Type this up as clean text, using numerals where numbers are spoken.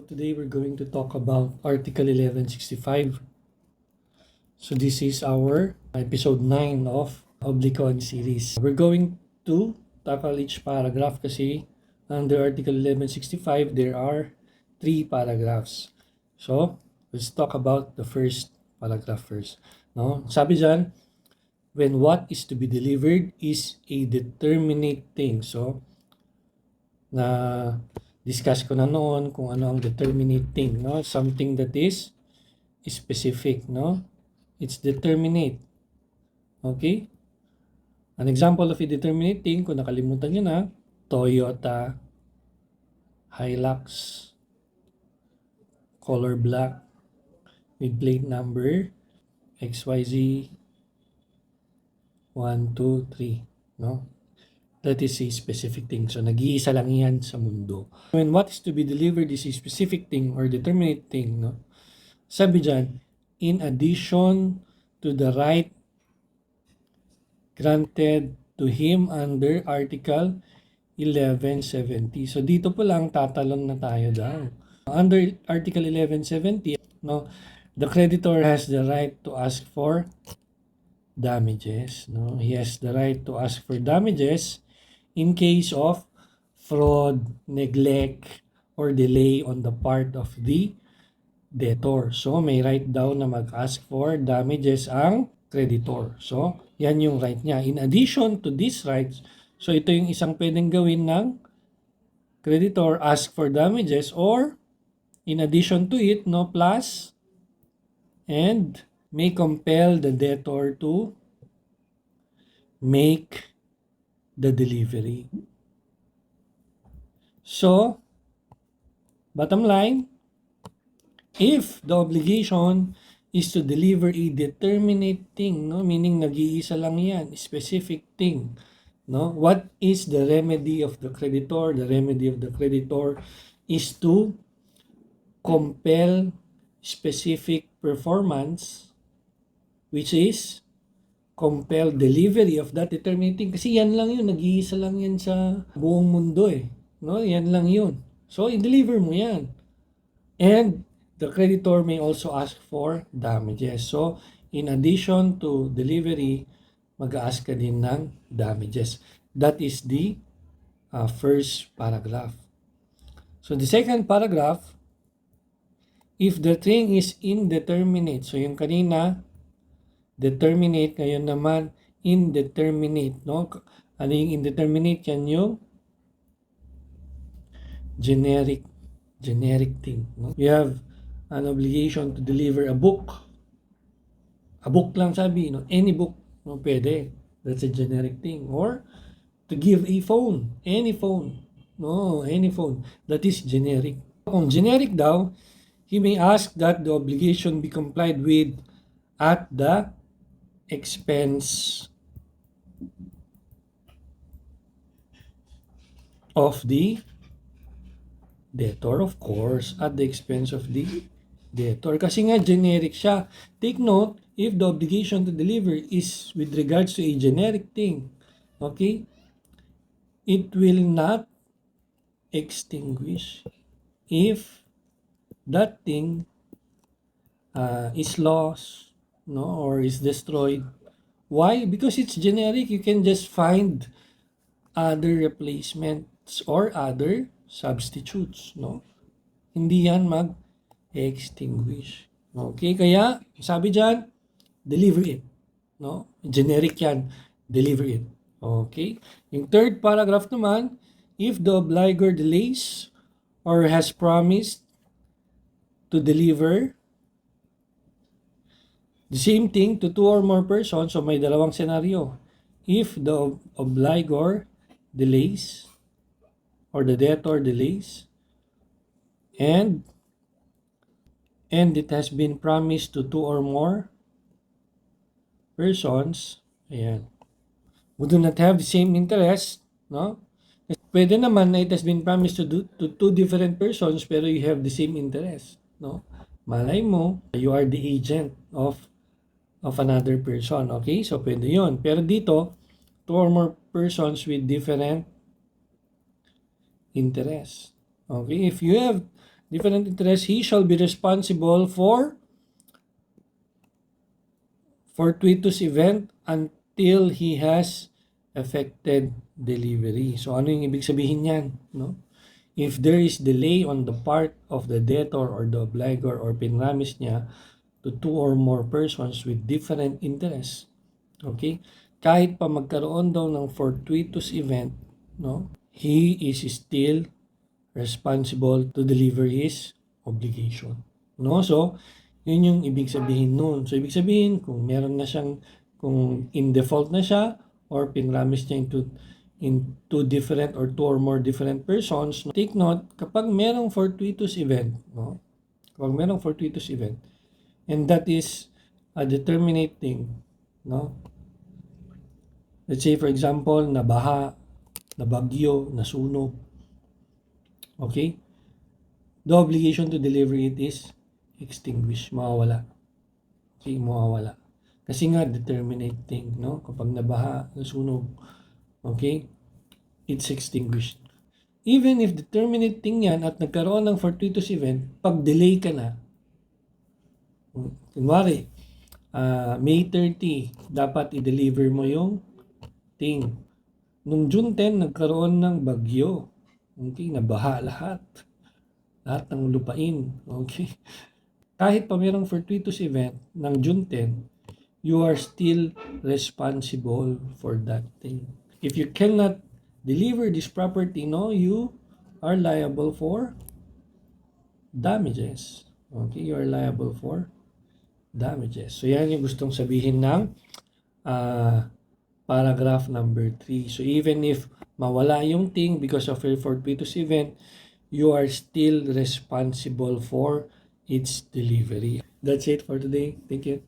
today we're going to talk about Article 1165. So this is our episode 9 of ObliCon series. We're going to tackle each paragraph kasi under Article 1165 there are 3 paragraphs. So let's talk about the first paragraph first. No? Sabi dyan, when what is to be delivered is a determinate thing. So na discuss ko na noon kung ano ang determinate thing, no? Something that is specific, no? It's determinate. Okay? An example of a determinate thing, kung nakalimutan nyo na, Toyota Hilux, color black, with plate number XYZ 1, 2, 3, no? That is a specific thing. So, nag-iisa lang yan sa mundo. When what is to be delivered is a specific thing or determinate thing, no? Sabi dyan, in addition to the right granted to him under Article 1170. So, dito po lang tatalon na tayo daw. Under Article 1170, no, the creditor has the right to ask for damages. No? He has the right to ask for damages in case of fraud, neglect, or delay on the part of the debtor. So, may right daw na mag-ask for damages ang creditor. So, yan yung right niya. In addition to these rights, so ito yung isang pwedeng gawin ng creditor, ask for damages, or in addition to it, no, plus, and may compel the debtor to make the delivery. So, bottom line, if the obligation is to deliver a determinate thing, no, meaning nag-iisa lang yan, specific thing, no, what is the remedy of the creditor? The remedy of the creditor is to compel specific performance, which is compel delivery of that determinate thing. Kasi yan lang yun, nag-iisa lang yan sa buong mundo eh. No? Yan lang yun. So, i-deliver mo yan. And the creditor may also ask for damages. So, in addition to delivery, mag-ask ka din ng damages. That is the first paragraph. So, the second paragraph, if the thing is indeterminate, so yung kanina, determinate, ngayon naman, indeterminate, no? Ano yung indeterminate? Yan yung generic thing, no? You have an obligation to deliver a book. A book lang sabi, no? Any book, no? Pwede. That's a generic thing. Or, to give a phone. Any phone. No, any phone. That is generic. Kung generic daw, he may ask that the obligation be complied with at the expense of the debtor, of course, at the expense of the debtor. Kasi nga generic siya. Take note, if the obligation to deliver is with regards to a generic thing, okay, it will not extinguish if that thing is lost, no, or is destroyed. Why? Because it's generic. You can just find other replacements or other substitutes, no? Hindi yan mag-extinguish. Okay? Kaya, sabi dyan, deliver it. No? Generic yan. Deliver it. Okay? Yung third paragraph naman, if the obligor delays or has promised to deliver the same thing to 2 or more persons, so may dalawang scenario. If the obligor delays or the debtor delays and it has been promised to 2 or more persons, ayan, we do not have the same interest, no? Pwede naman na it has been promised to 2 different persons pero you have the same interest, no? Malay mo, you are the agent of another person, okay? So, pwede yun. Pero dito, 2 or more persons with different interests. Okay? If you have different interest, he shall be responsible for fortuitous event until he has effected delivery. So ano yung ibig sabihin niyan, no? If there is delay on the part of the debtor or the obligor or pinramis niya to two or more persons with different interests, okay? Kahit pa magkaroon daw ng fortuitous event, no? He is still responsible to deliver his obligation. No? So, yun yung ibig sabihin nun. So, ibig sabihin, kung meron na siyang, kung in default na siya, or pinramis niya in two different or two or more different persons, no? Take note, kapag merong fortuitous event, no? Kapag merong fortuitous event, and that is a determinate thing, no? Let's say, for example, nabaha, nabagyo, nasunog, okay? The obligation to deliver it is extinguished, mawawala. Okay, mawawala. Kasi nga, determinate thing, no? Kapag nabaha, nasunog, okay, it's extinguished. Even if determinate thing yan at nagkaroon ng fortuitous event, pag delay ka na, kunwari, May 30, dapat i-deliver mo yung thing. Nung June 10, nagkaroon ng bagyo. Okay, nabaha lahat. Lahat ng lupain. Okay. Kahit pa mayroong fortuitous event ng June 10, you are still responsible for that thing. If you cannot deliver this property, no, you are liable for damages. Okay, you are liable for damages. So yan yung gustong sabihin ng paragraph number 3. So even if mawala yung thing because of a fortuitous event, you are still responsible for its delivery. That's it for today. Thank you.